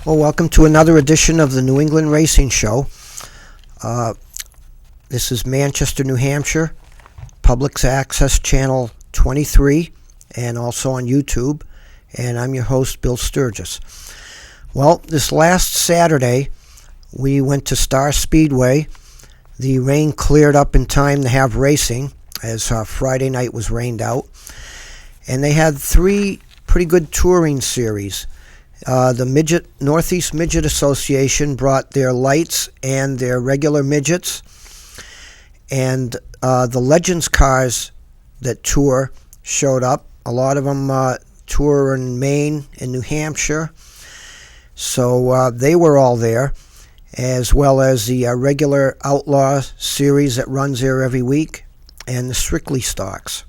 Well, welcome to another edition of the New England Racing Show. This is Manchester, New Hampshire, Public Access Channel 23, and also on YouTube. And I'm your host, Bill Sturgis. Well, this last Saturday, we went to Star Speedway. The rain cleared up in time to have racing, as Friday night was rained out. And they had three pretty good touring series. The Northeast Midget Association brought their lights and their regular midgets, and the Legends cars that tour showed up. A lot of them tour in Maine and New Hampshire, so they were all there, as well as the regular Outlaw series that runs there every week, and the Strictly stocks.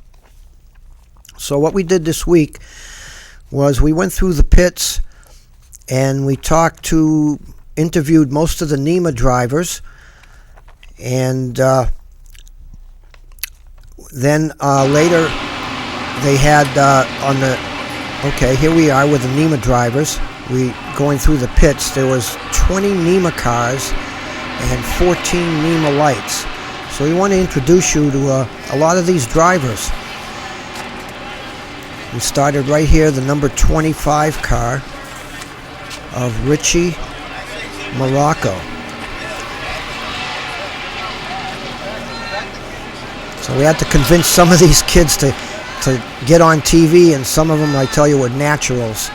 So what we did this week was we went through the pits and we interviewed most of the NEMA drivers, and then later they had here we are with the NEMA drivers. We going through the pits. There was 20 NEMA cars and 14 NEMA lights. So we want to introduce you to a lot of these drivers. We started right here, the number 25 car of Richie Morocco. So we had to convince some of these kids to get on TV, and some of them, I tell you, were naturals.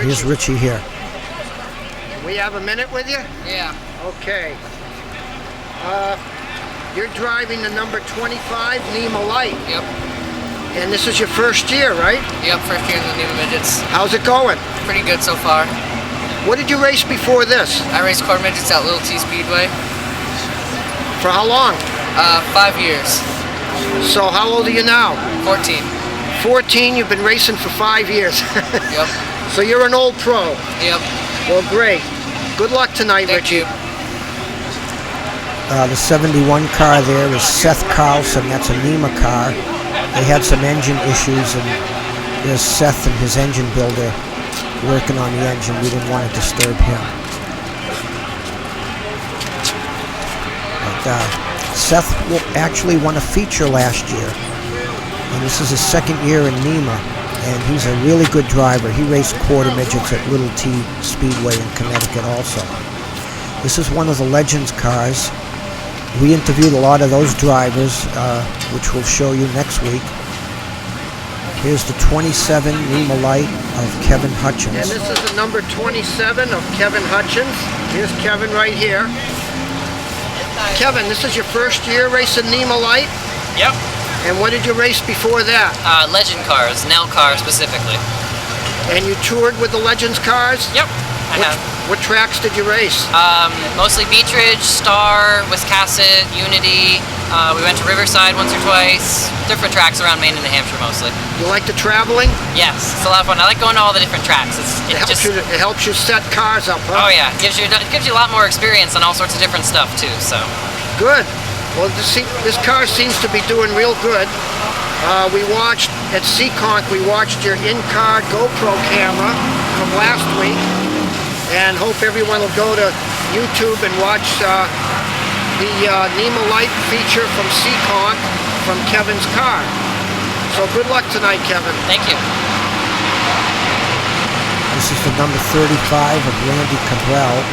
Here's Richie here. We have a minute with you? Yeah. Okay. You're driving the number 25 NEMA Light. Yep. And this is your first year, right? Yep, first year in the NEMA midgets. How's it going? Pretty good so far. What did you race before this? I raced quarter midgets at Little T Speedway. For how long? 5 years. So how old are you now? 14. 14, you've been racing for 5 years. Yep. So you're an old pro. Yep. Well, great. Good luck tonight, Thank Richie. you. The 71 car there is Seth Carlson. That's a NEMA car. They had some engine issues, and there's Seth and his engine builder working on the engine. We didn't want to disturb him. But Seth actually won a feature last year, and this is his second year in NEMA, and he's a really good driver. He raced quarter midgets at Little T Speedway in Connecticut also. This is one of the Legends cars. We interviewed a lot of those drivers, which we'll show you next week. Here's the 27 NEMA Light of Kevin Hutchins. And this is the number 27 of Kevin Hutchins. Here's Kevin right here. Kevin, this is your first year racing NEMA Light? Yep. And what did you race before that? Legend cars, Nell car specifically. And you toured with the Legends cars? Yep, I have. What tracks did you race? Mostly Beach Ridge, Star, Wiscasset, Unity. We went to Riverside once or twice. Different tracks around Maine and New Hampshire mostly. You like the traveling? Yes, it's a lot of fun. I like going to all the different tracks. It helps you set cars up, huh? Oh yeah, it gives you a lot more experience on all sorts of different stuff too. So. Good. Well, this car seems to be doing real good. We watched at Seekonk. We watched your in-car GoPro camera from last week, and hope everyone will go to YouTube and watch the NEMA Light feature from Seekonk from Kevin's car. So good luck tonight, Kevin. Thank you. This is the number 35 of Randy Cabral.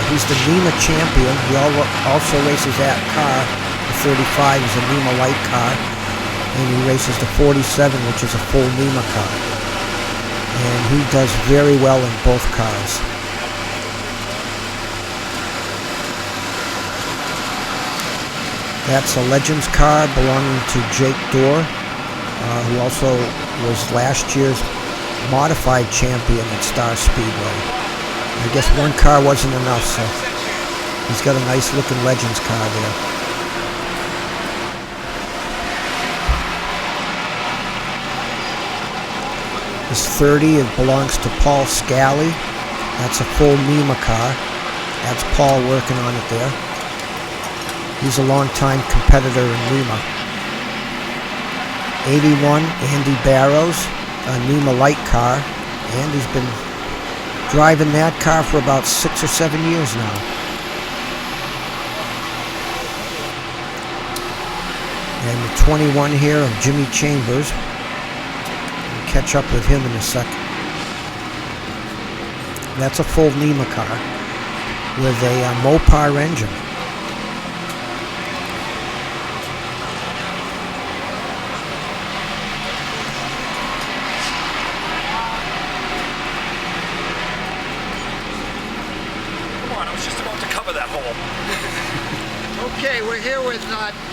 He's the NEMA champion. He also races that car. The 35 is a NEMA Light car, and he races the 47, which is a full NEMA car. And he does very well in both cars. That's a Legends car belonging to Jake Dorr, who also was last year's modified champion at Star Speedway. I guess one car wasn't enough, so he's got a nice looking Legends car there. This 30, it belongs to Paul Scally. That's a full NEMA car. That's Paul working on it there. He's a long-time competitor in NEMA. '81 Andy Barrows, a NEMA light car. Andy's been driving that car for about 6 or 7 years now. And the 21 here of Jimmy Chambers. We'll catch up with him in a second. That's a full NEMA car with a Mopar engine. Okay, we're here with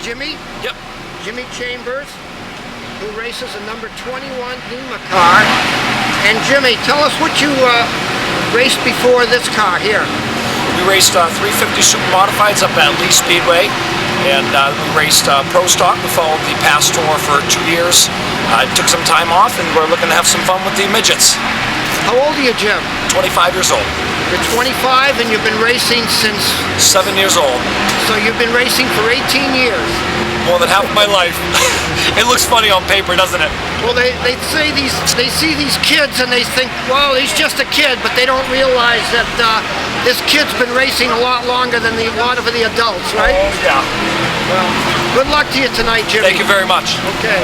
Jimmy. Yep. Jimmy Chambers, who races a number 21 NEMA car. And Jimmy, tell us what you raced before this car here. We raced 350 Super Modifieds up at Lee Speedway, and we raced Pro Stock. We followed the Pass Tour for 2 years. Took some time off, and we're looking to have some fun with the midgets. How old are you, Jim? 25 years old. You're 25 and you've been racing since... 7 years old. So you've been racing for 18 years. More than half of my life. It looks funny on paper, doesn't it? Well, they see these kids and they think, well, he's just a kid, but they don't realize that this kid's been racing a lot longer than a lot of the adults, right? Oh, yeah. Well, good luck to you tonight, Jimmy. Thank you very much. Okay.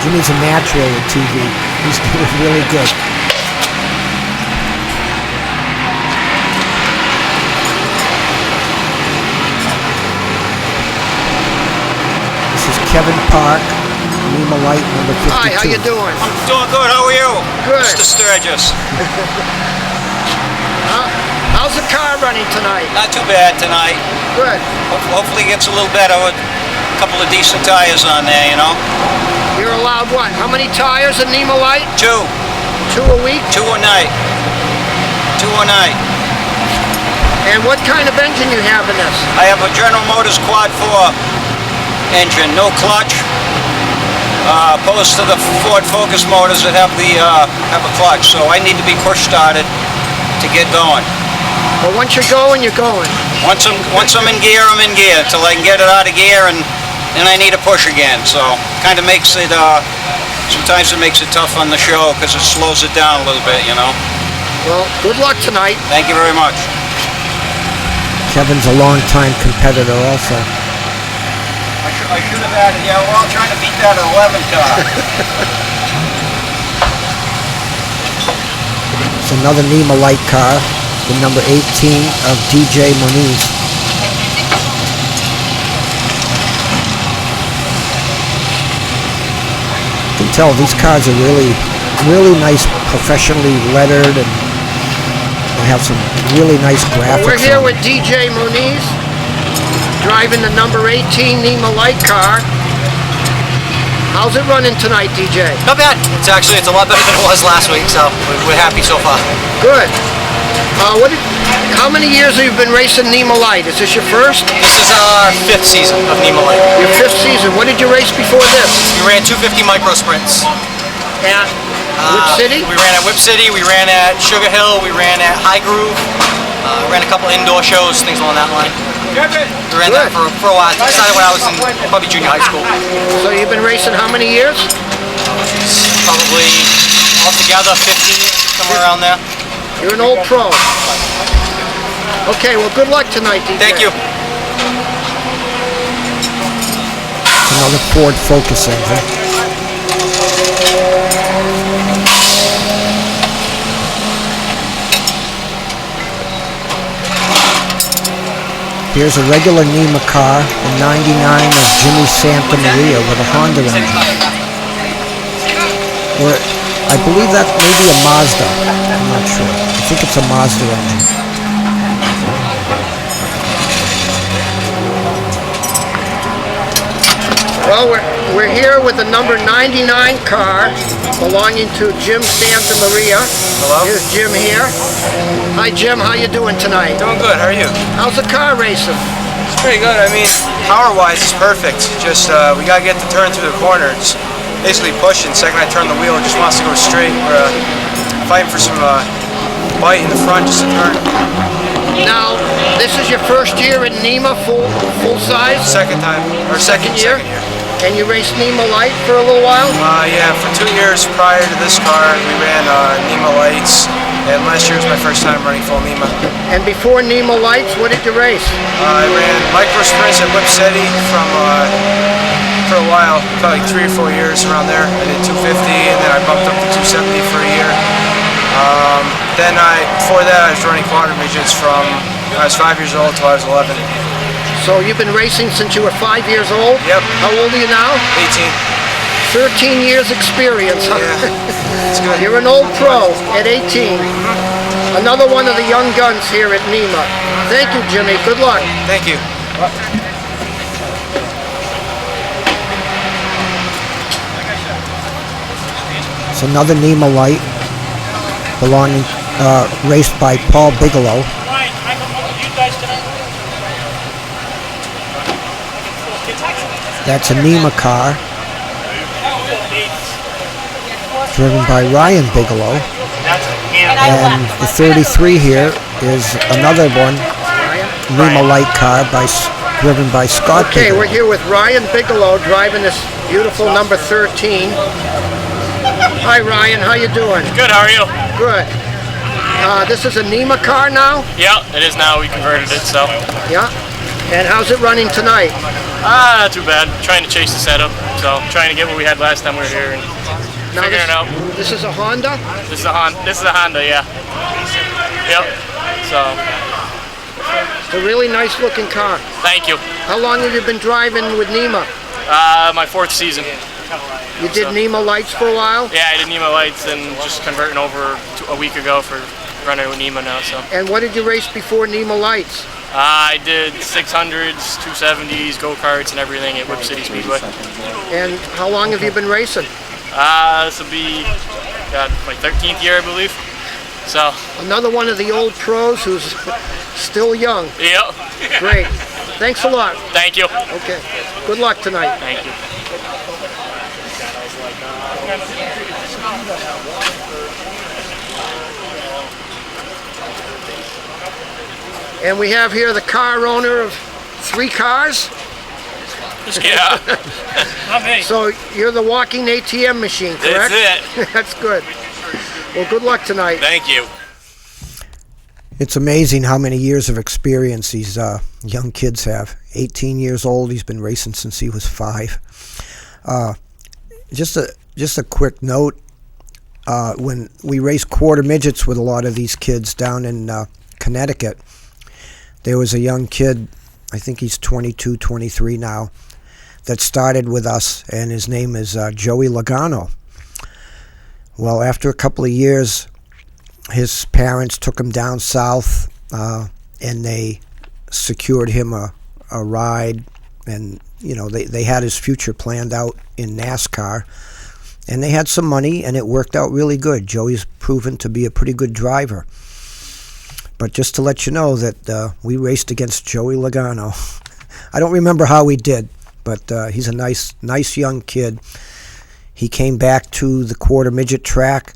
Jimmy's a natural at TV. He's doing really good. This is Kevin Park, NEMA Light number 52. Hi, how you doing? Doing good, how are you? Good. Mr. Sturgis. How's the car running tonight? Not too bad tonight. Good. Hopefully it gets a little better with a couple of decent tires on there, you know? You're allowed what? How many tires in NEMA Light? 2. 2 a week? 2 a night. 2 a night. And what kind of engine you have in this? I have a General Motors Quad 4 engine, no clutch. Opposed to the Ford Focus motors that have a clutch, so I need to be push started to get going. Well, once you're going, you're going. Once I'm in gear, I'm in gear till I can get it out of gear, and then I need a push again. So kind of makes it. Sometimes it makes it tough on the show because it slows it down a little bit, you know. Well, good luck tonight. Thank you very much. Kevin's a long-time competitor also. I should have added. Yeah, we're all trying to beat that 11 car. It's another NEMA Light car, the number 18 of DJ Moniz. You can tell these cars are really nice, professionally lettered, and they have some really nice graphics. We're here on with DJ Moniz, driving the number 18 NEMA Light car. How's it running tonight, DJ? Not bad. It's a lot better than it was last week, so we're happy so far. Good. How many years have you been racing NEMA Light? Is this your first? This is our 5th season of NEMA Light. Your 5th season. What did you race before this? We ran 250 micro sprints. At which city? We ran at Whip City, we ran at Sugar Hill, we ran at High Groove, ran a couple indoor shows, things along that line. We ran that for a while. I started when I was in probably junior high school. So you've been racing how many years? Probably altogether 15, somewhere around there. You're an old pro. Okay, well, good luck tonight, DJ. Thank you. another Ford Focus engine. Here's a regular NEMA car, a 99 of Jimmy Santa Maria with a Honda engine. Or, I believe that may be a Mazda. I'm not sure. I think it's a Mazda engine. Well, we're here with the number 99 car belonging to Jim Santa Maria. Hello. Here's Jim here. Hi, Jim. How you doing tonight? Doing good. How are you? How's the car racing? It's pretty good. I mean, power-wise, it's perfect. Just we gotta get the turn through the corner. It's basically pushing. Second I turn the wheel, it just wants to go straight. We're fighting for some bite in the front just to turn. Now, this is your first year in NEMA, full size? Second time, or second year. And you raced NEMA Light for a little while? Yeah, for 2 years prior to this car, we ran NEMA Lights, and last year was my first time running full NEMA. And before NEMA Lights, what did you race? I ran micro sprints at Whip City for a while, probably like 3 or 4 years around there. I did 250, and then I bumped up to 270 for a year. Before that, I was running quarter midgets from I was 5 years old till I was 11. So you've been racing since you were 5 years old? Yep. How old are you now? 18. 13 years experience, huh? Yeah, it's good. You're an old pro at 18. Another one of the young guns here at NEMA. Thank you, Jimmy. Good luck. Thank you. It's another NEMA Light raced by Paul Bigelow. That's a NEMA car driven by Ryan Bigelow. And the 33 here is another one, NEMA Light car driven by Scott Okay, Bigelow. we're here with Ryan Bigelow driving this beautiful number 13. Hi Ryan, how you doing? Good, how are you? Good. This is a NEMA car now? Yeah, it is now. We converted it, so. Yeah. And how's it running tonight? Not too bad. Trying to chase the setup, so trying to get what we had last time we were here and Now figuring it out. This is a Honda? This is a Honda, yeah. Yep. So. It's a really nice looking car. Thank you. How long have you been driving with NEMA? My 4th season. You did NEMA Lights for a while? Yeah, I did NEMA Lights and just converting over a week ago for running with NEMA now, so. And what did you race before NEMA Lights? I did 600s, 270s, go-karts, and everything at Whip City Speedway. And how long have you been racing? This will be my 13th year, I believe. So. Another one of the old pros who's still young. Yep. Great. Thanks a lot. Thank you. Okay. Good luck tonight. Thank you. And we have here the car owner of 3 cars. Yeah. Not me. So you're the walking ATM machine, correct? That's it. That's good. Well, good luck tonight. Thank you. It's amazing how many years of experience these young kids have. 18 years old, he's been racing since he was 5. Just a quick note, when we raced quarter midgets with a lot of these kids down in Connecticut, there was a young kid, I think he's 22, 23 now, that started with us, and his name is Joey Logano. Well, after a couple of years, his parents took him down south, and they secured him a ride, and you know they had his future planned out in NASCAR, and they had some money, and it worked out really good. Joey's proven to be a pretty good driver. But just to let you know that we raced against Joey Logano. I don't remember how we did, but he's a nice young kid. He came back to the quarter midget track,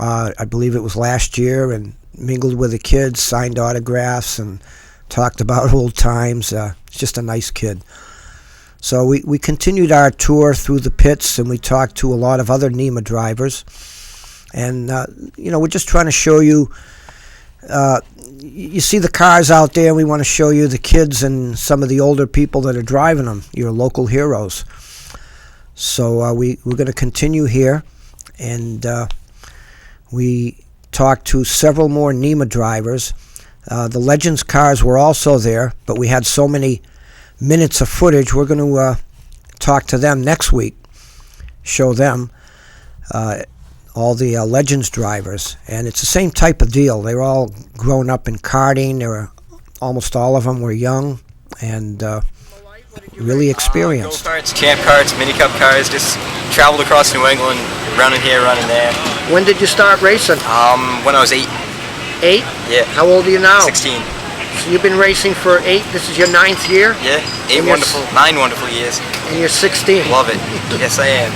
I believe it was last year, and mingled with the kids, signed autographs, and talked about old times. He's just a nice kid. So we continued our tour through the pits, and we talked to a lot of other NEMA drivers. And, we're just trying to show you, you see the cars out there, and we want to show you the kids and some of the older people that are driving them, your local heroes. So we're going to continue here, and we talked to several more NEMA drivers. The Legends cars were also there, but we had so many minutes of footage. We're going to talk to them next week, show them all the Legends drivers, and it's the same type of deal. They were all grown up in karting. Almost all of them were young and really experienced. Go-karts, champ carts, mini cup cars, just traveled across New England, running here, running there. When did you start racing? When I was 8. 8? Yeah. How old are you now? 16. So you've been racing for 8, this is your 9th year? Yeah, 9 wonderful years. And you're 16. Love it. Yes, I am.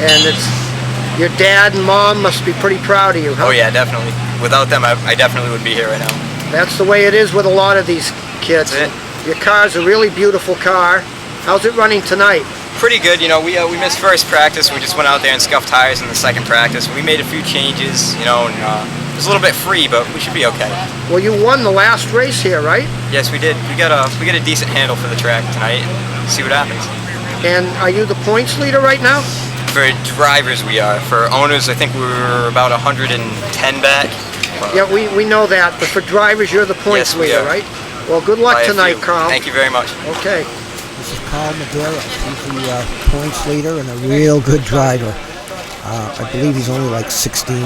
And your dad and mom must be pretty proud of you, huh? Oh yeah, definitely. Without them, I definitely wouldn't be here right now. That's the way it is with a lot of these kids. That's it. Your car's a really beautiful car. How's it running tonight? Pretty good. You know, we missed first practice. We just went out there and scuffed tires in the second practice. We made a few changes, you know, and it was a little bit free, but we should be okay. Well, you won the last race here, right? Yes, we did. We got a decent handle for the track tonight. See what happens. And are you the points leader right now? For drivers, we are. For owners, I think we were about 110 back. Yeah, we know that. But for drivers, you're the points Yes, we leader, are. right? Well, good luck By a tonight, few. Carl. Thank you very much. Okay. This is Carl Madera. He's the points leader and a real good driver. I believe he's only like 16.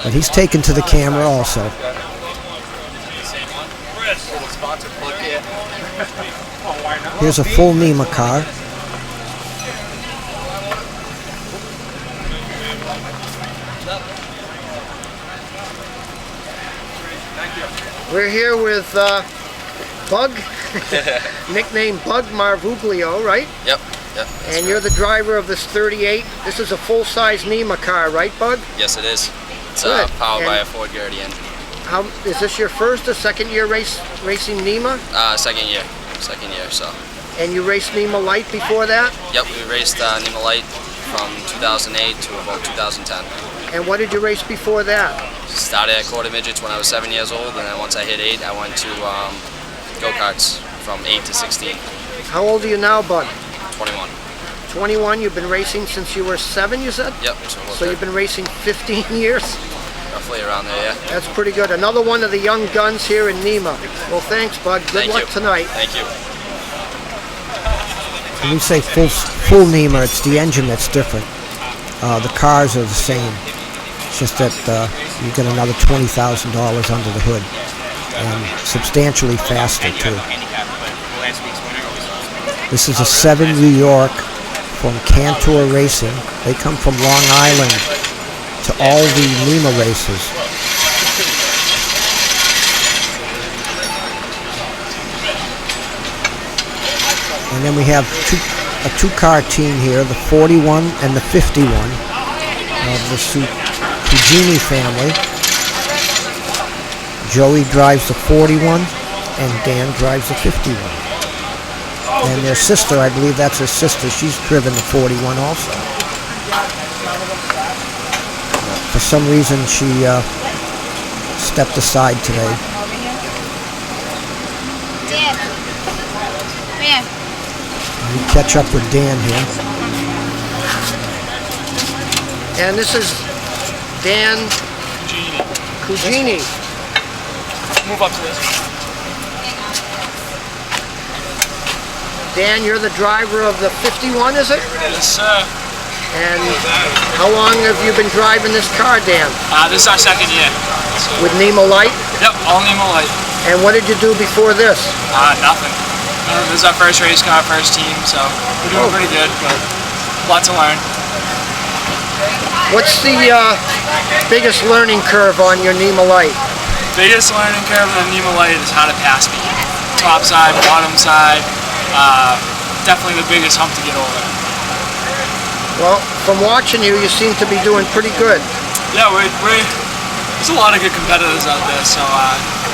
But he's taken to the camera also. Here's a full NEMA car. We're here with Bug, nicknamed Bug Marvuglio, right? Yep. And you're the driver of this 38. This is a full-size NEMA car, right, Bug? Yes, it is. It's Good. powered by And a Ford Guardian. How is this your first or second year racing NEMA? Second year, so. And you raced NEMA Light before that? Yep, we raced NEMA Light from 2008 to about 2010. And what did you race before that? Started at quarter midgets when I was 7 years old, and then once I hit 8, I went to go-karts from 8 to 16. How old are you now, Bud? 21. 21. You've been racing since you were 7, you said? Yep. So you've been racing 15 years? Roughly around there, yeah. That's pretty good. Another one of the young guns here in NEMA. Well, thanks, Bud. Good luck tonight. Thank you. When we say full NEMA, it's the engine that's different. The cars are the same. It's just that you get another $20,000 under the hood, and substantially faster too. This is a 7 New York from Cantor Racing. They come from Long Island to all the NEMA races. And then we have a two-car team here, the 41 and the 51 of the Cugini family. Joey drives the 41 and Dan drives the 51. And their sister, I believe that's her sister, she's driven the 41 also. For some reason she stepped aside today. Dan, come here. We catch up with Dan here. And this is Dan Cugini. Move up to this. Dan, you're the driver of the 51, is it? Yes, sir. And how long have you been driving this car, Dan? This is our second year. With NEMA Light? Yep, all NEMA Light. And what did you do before this? Nothing. This is our first race car, first team, so we're doing pretty good, but a lot to learn. What's the biggest learning curve on your NEMA Light? Biggest learning curve on the NEMA Light is how to pass me. Top side, bottom side, definitely the biggest hump to get over. Well, from watching you, you seem to be doing pretty good. Yeah, there's a lot of good competitors out there, so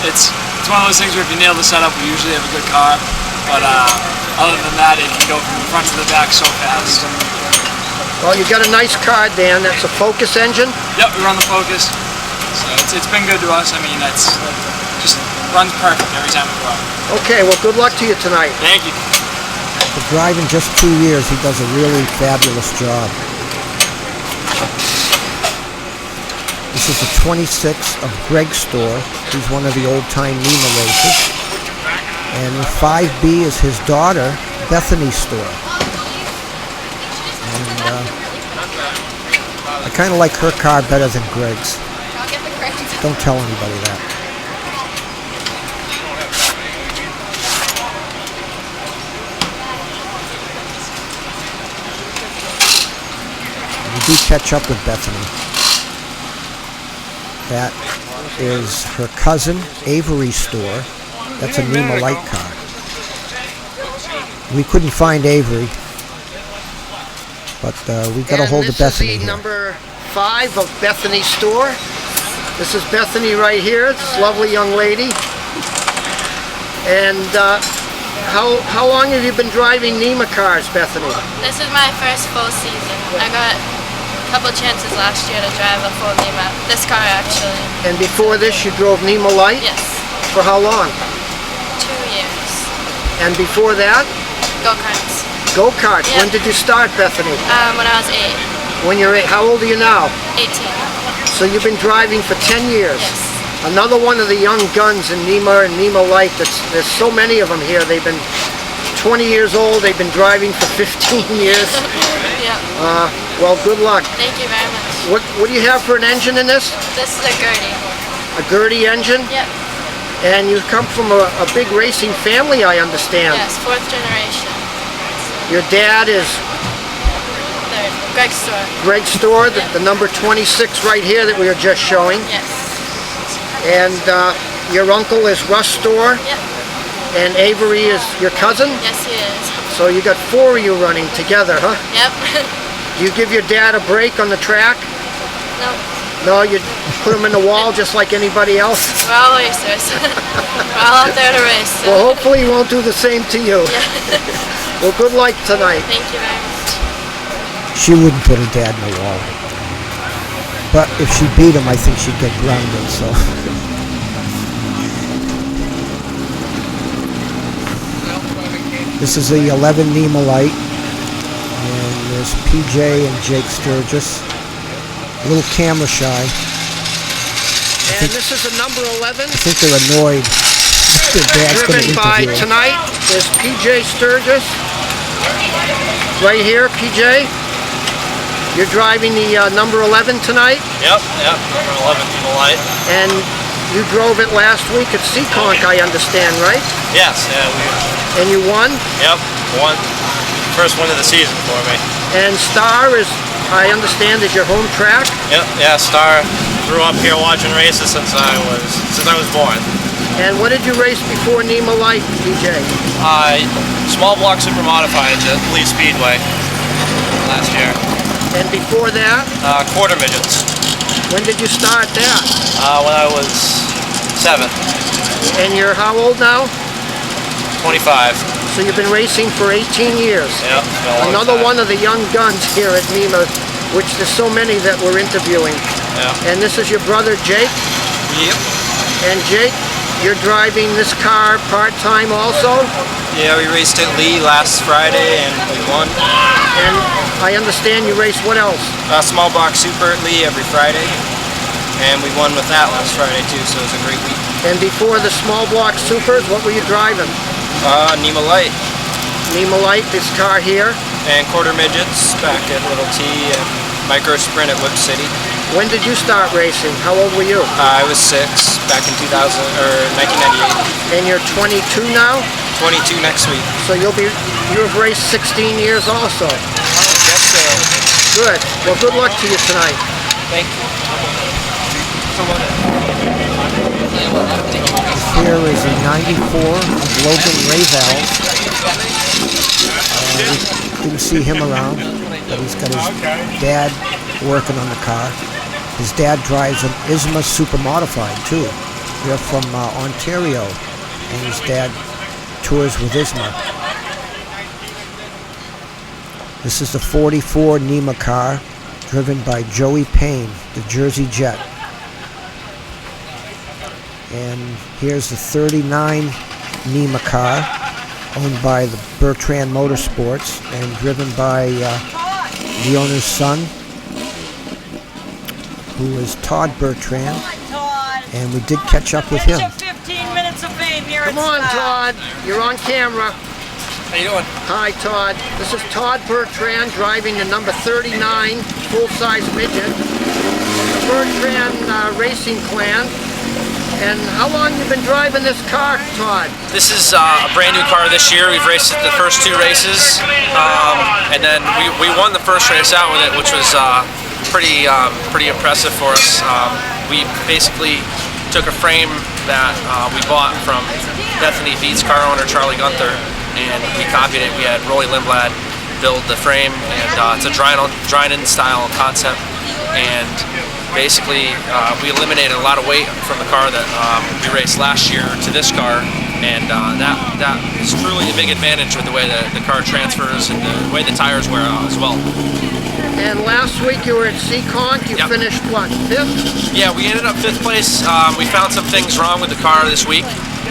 it's one of those things where if you nail the setup, we usually have a good car, but other than that, it can go from the front to the back so fast. Well, you got a nice car, Dan. That's a Focus engine? Yep, we run the Focus. So it's been good to us. I mean, that's just runs perfect every time we go out. Okay, well, good luck to you tonight. Thank you. For driving just 2 years, he does a really fabulous job. This is the 26 of Greg Store. He's one of the old-time NEMA racers. And 5B is his daughter, Bethany Store. And I kind of like her car better than Greg's. Don't tell anybody that. We do catch up with Bethany. That is her cousin, Avery Store. That's a NEMA Light car. We couldn't find Avery, but we got a hold of Bethany This is the here. number 5 of Bethany Store. This is Bethany right here, this lovely young lady. And How long have you been driving NEMA cars, Bethany? This is my first full season. I got a couple chances last year to drive a full NEMA. This car actually. And before this you drove NEMA Light? Yes. For how long? 2 years. And before that? Go-karts. Go-karts. Yeah. When did you start, Bethany? When I was 8. When you're 8. How old are you now? 18. So you've been driving for 10 years? Yes. Another one of the young guns in NEMA and NEMA Light. There's so many of them here. They've been 20 years old. They've been driving for 15 years. Yeah. Well, good luck. Thank you very much. What do you have for an engine in this? This is a Gertie. A Gertie engine? Yep. And you come from a big racing family, I understand. Yes, 4th generation. Your dad is 3rd. Greg Store. Greg Store, the number 26 right here that we were just showing. Yes. And your uncle is Russ Store. Yep. And Avery is your cousin? Yes, he is. So you got 4 of you running together, huh? Yep. Do you give your dad a break on the track? No. No, you put him in the wall just like anybody else? We're all racers. We're all out there to race. So. Well, hopefully he won't do the same to you. Yeah. Well, good luck tonight. Thank you very much. She wouldn't put her dad in the wall. But if she beat him, I think she'd get grounded, so. This is the 11 NEMA Light. And there's PJ and Jake Sturgis. A little camera shy. And this is a number 11. I think they're annoyed. Their dad's going to Driven by interview. tonight is PJ Sturgis. Right here, PJ. You're driving the number 11 tonight. Yep, number 11 NEMA Light. And you drove it last week at Seekonk, I understand, right? Yes, yeah, And you won? Yep, won. First win of the season for me. And Star is, I understand, is your home track? Yep, yeah, Star. Grew up here watching races since I was born. And what did you race before NEMA Light, PJ? Small block super modifieds at Lee Speedway last year. And before that? Quarter midgets. When did you start that? When I was 7. And you're how old now? 25. So you've been racing for 18 years. Yep, it's been a long Another time. one of the young guns here at NEMA, which there's so many that we're interviewing. Yeah. And this is your brother Jake? Yep. And Jake, you're driving this car part-time also? Yeah, we raced at Lee last Friday and we won. And I understand you race what else? Small box super at Lee every Friday. And we won with that last Friday too, so it was a great week. And before the small block supers, what were you driving? NEMA Light. NEMA Light, this car here. And quarter midgets back at Little T and micro sprint at Whip City. When did you start racing? How old were you? I was 6 back in 1998. And you're 22 now? 22 next week. So you have raced 16 years also. Yes, sir. Good. Well, good luck to you tonight. Thank you. Here is a 94 Logan Rayval. We didn't see him around, but he's got his dad working on the car. His dad drives an ISMA Super Modified too. They're from Ontario, and his dad tours with ISMA. This is the 44 NEMA car, driven by Joey Payne, the Jersey Jet. And here's the 39 NEMA car, owned by the Bertrand Motorsports and driven by the owner's son, who is Todd Bertrand. And we did catch up with him. 15 minutes of fame here. Come on, Todd. You're on camera. How you doing? Hi, Todd. This is Todd Bertrand driving the number 39 full-size midget from the Bertrand Racing Clan. And how long you been driving this car, Todd? This is a brand new car this year. We've raced it the first 2 races, and then we won the first race out with it, which was pretty impressive for us. We basically took a frame that we bought from Bethany Beats car owner Charlie Gunther, and we copied it. We had Roy Lindblad build the frame, and it's a dryden style concept. And basically, we eliminated a lot of weight from the car that we raced last year to this car, and that is truly a big advantage with the way the car transfers and the way the tires wear out as well. And last week you were at Seekonk. You finished what, 5th? Yeah, we ended up 5th place. We found some things wrong with the car this week.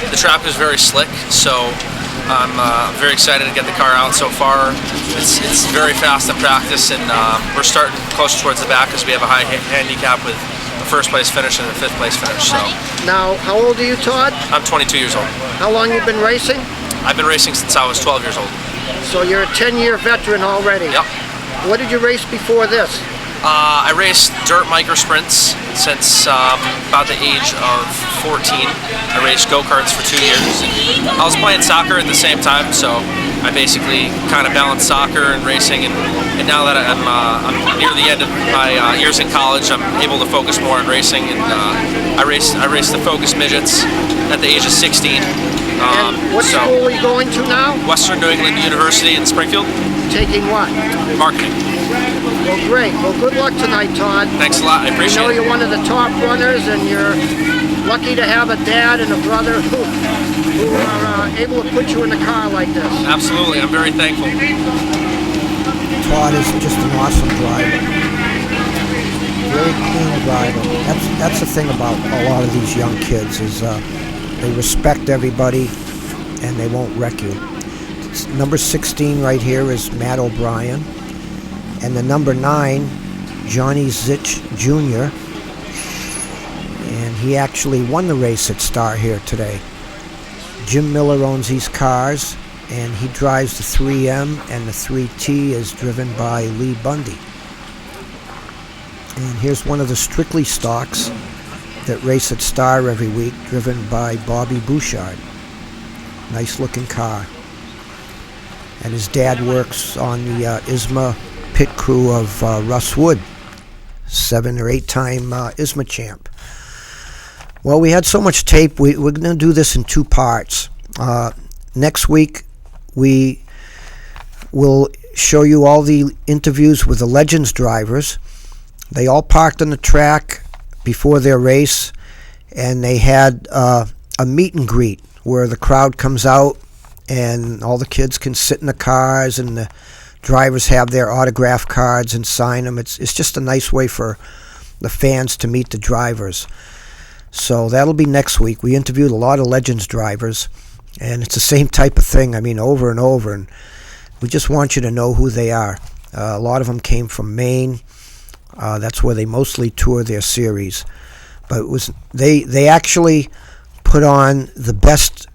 The track was very slick, so I'm very excited to get the car out so far. It's very fast in practice, and we're starting close towards the back because we have a high handicap with the 1st place finish and the 5th place finish. So now, how old are you, Todd? I'm 22 years old. How long you been racing? I've been racing since I was 12 years old. So you're a 10-year veteran already. Yep. What did you race before this? I raced dirt micro sprints since about the age of 14. I raced go-karts for 2 years. I was playing soccer at the same time, so I basically kind of balanced soccer and racing. And now that I'm near the end of my years in college, I'm able to focus more on racing. And I raced the Focus Midgets at the age of 16. And what school are you going to now? Western New England University in Springfield. Taking what? Marketing. Well, great. Well, good luck tonight, Todd. Thanks a lot. I appreciate it. I know you're one of the top runners, and you're lucky to have a dad and a brother who are able to put you in the car like this. Absolutely. I'm very thankful. Todd is just an awesome driver. Very clean driver. That's the thing about a lot of these young kids is they respect everybody and they won't wreck you. Number 16 right here is Matt O'Brien, and the number 9, Johnny Zitch Jr., and he actually won the race at Star here today. Jim Miller owns these cars, and he drives the 3M, and the 3T is driven by Lee Bundy. And here's one of the Strictly stocks that race at Star every week, driven by Bobby Bouchard. Nice looking car. And his dad works on the ISMA pit crew of Russ Wood, 7 or 8 time ISMA champ. Well, we had so much tape, we're going to do this in 2 parts. Next week, we will show you all the interviews with the Legends drivers. They all parked on the track before their race, and they had a meet and greet where the crowd comes out and all the kids can sit in the cars and the drivers have their autograph cards and sign them. It's just a nice way for the fans to meet the drivers. So that'll be next week. We interviewed a lot of Legends drivers, and it's the same type of thing, I mean, over and over, and we just want you to know who they are. A lot of them came from Maine. That's where they mostly tour their series. But it was they actually put on the best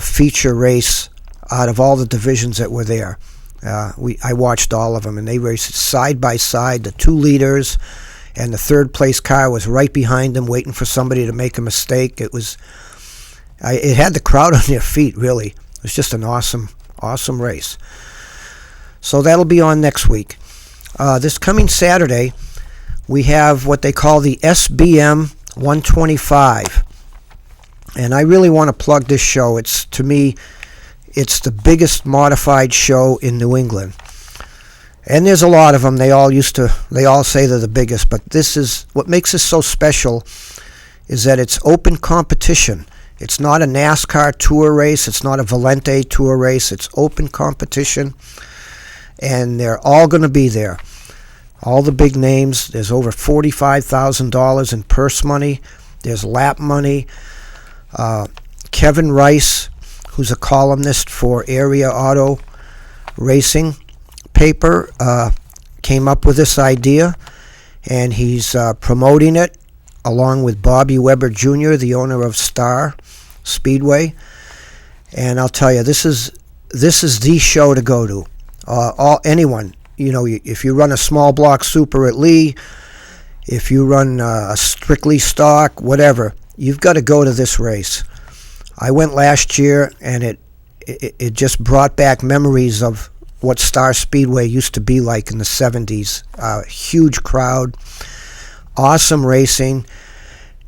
feature race out of all the divisions that were there. I watched all of them, and they raced side by side, the 2 leaders, and the 3rd place car was right behind them waiting for somebody to make a mistake. It had the crowd on their feet, really. It was just an awesome race. So that'll be on next week. This coming Saturday, we have what they call the SBM 125. And I really want to plug this show. To me, it's the biggest modified show in New England. And there's a lot of them. They all say they're the biggest, but this is what makes this so special is that it's open competition. It's not a NASCAR tour race, it's not a Valente tour race, it's open competition. And they're all going to be there. All the big names. There's over $45,000 in purse money. There's lap money. Kevin Rice, who's a columnist for Area Auto Racing paper, came up with this idea, and he's promoting it along with Bobby Weber Jr., the owner of Star Speedway. And I'll tell you, this is the show to go to. Anyone, if you run a small block super at Lee, if you run a strictly stock, whatever, you've got to go to this race. I went last year, and it just brought back memories of what Star Speedway used to be like in the 70s. Huge crowd, awesome racing,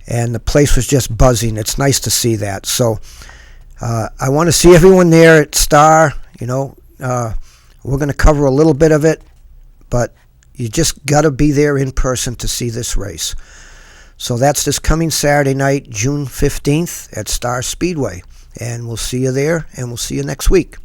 and the place was just buzzing. It's nice to see that. So I want to see everyone there at Star. We're going to cover a little bit of it, but you just got to be there in person to see this race. So that's this coming Saturday night, June 15th at Star Speedway. And we'll see you there, and we'll see you next week.